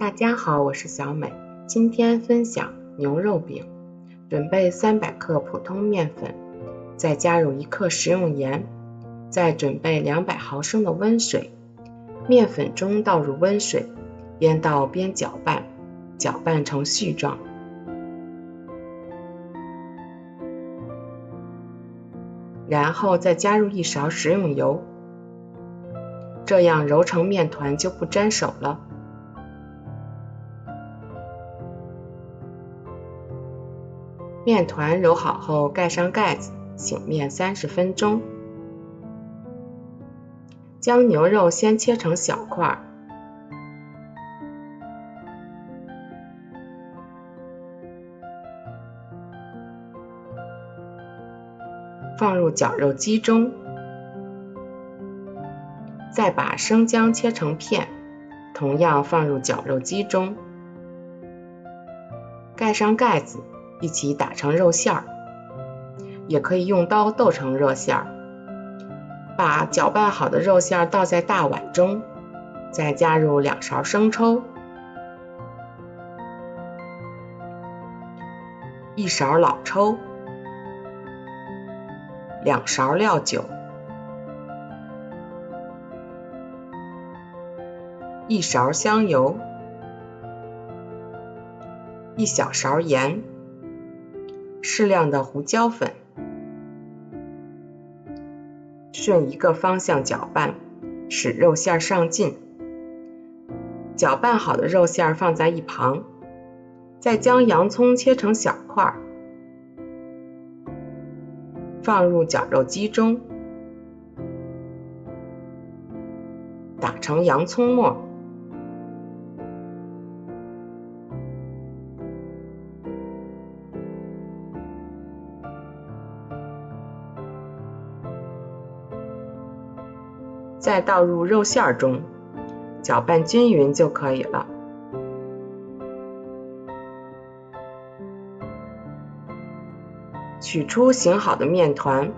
大家好，我是小美，今天分享牛肉饼。准备300克普通面粉，再加入1克食用盐，再准备200毫升的温水，面粉中倒入温水，边倒边搅拌，搅拌成絮状。然后再加入1勺食用油，这样揉成面团就不粘手了。面团揉好后盖上盖子，醒面30分钟。将牛肉先切成小块，放入绞肉机中，再把生姜切成片，同样放入绞肉机中，盖上盖子，一起打成肉馅儿，也可以用刀剁成肉馅儿。把搅拌好的肉馅倒在大碗中，再加入2勺生抽、1勺老抽、2勺料酒、1勺香油、1小勺盐、适量的胡椒粉，顺一个方向搅拌，使肉馅上劲。搅拌好的肉馅放在一旁，再将洋葱切成小块，放入绞肉机中，打成洋葱末。再倒入肉馅中，搅拌均匀就可以了。取出醒好的面团，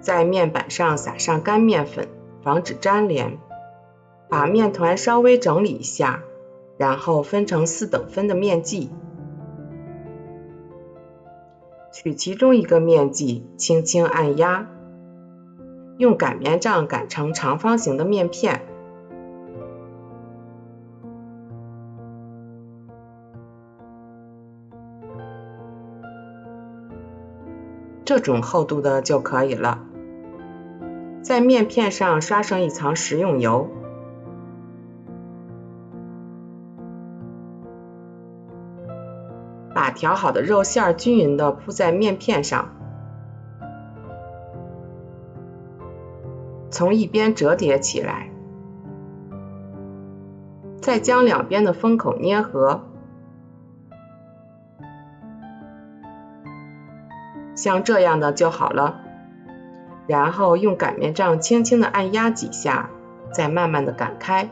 在面板上撒上干面粉，防止粘连。把面团稍微整理一下，然后分成4等分的面剂。取其中一个面剂，轻轻按压，用擀面杖擀成长方形的面片。这种厚度的就可以了。在面片上刷上1层食用油，把调好的肉馅均匀地铺在面片上，从一边折叠起来，再将两边的封口捏合，像这样的就好了。然后用擀面杖轻轻地按压几下，再慢慢地擀开。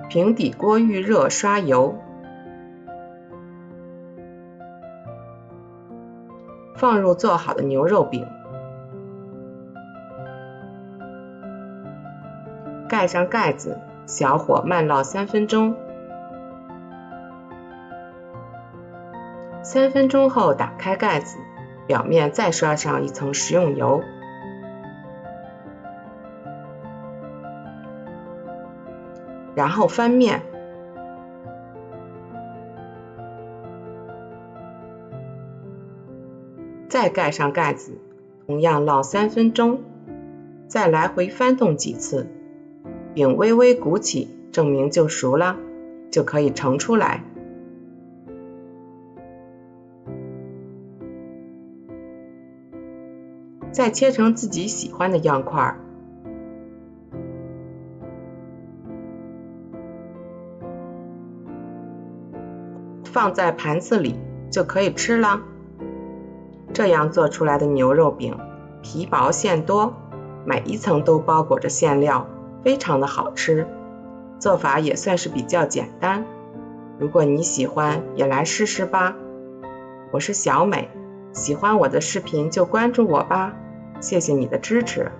平底锅预热，刷油，放入做好的牛肉饼，盖上盖子，小火慢烙3分钟。3分钟后打开盖子，表面再刷上1层食用油，然后翻面，再盖上盖子，同样烙3分钟，再来回翻动几次，饼微微鼓起，证明就熟了，就可以盛出来。再切成自己喜欢的样块，放在盘子里就可以吃了。这样做出来的牛肉饼，皮薄馅多，每一层都包裹着馅料，非常的好吃。做法也算是比较简单，如果你喜欢，也来试试吧。我是小美，喜欢我的视频就关注我吧，谢谢你的支持。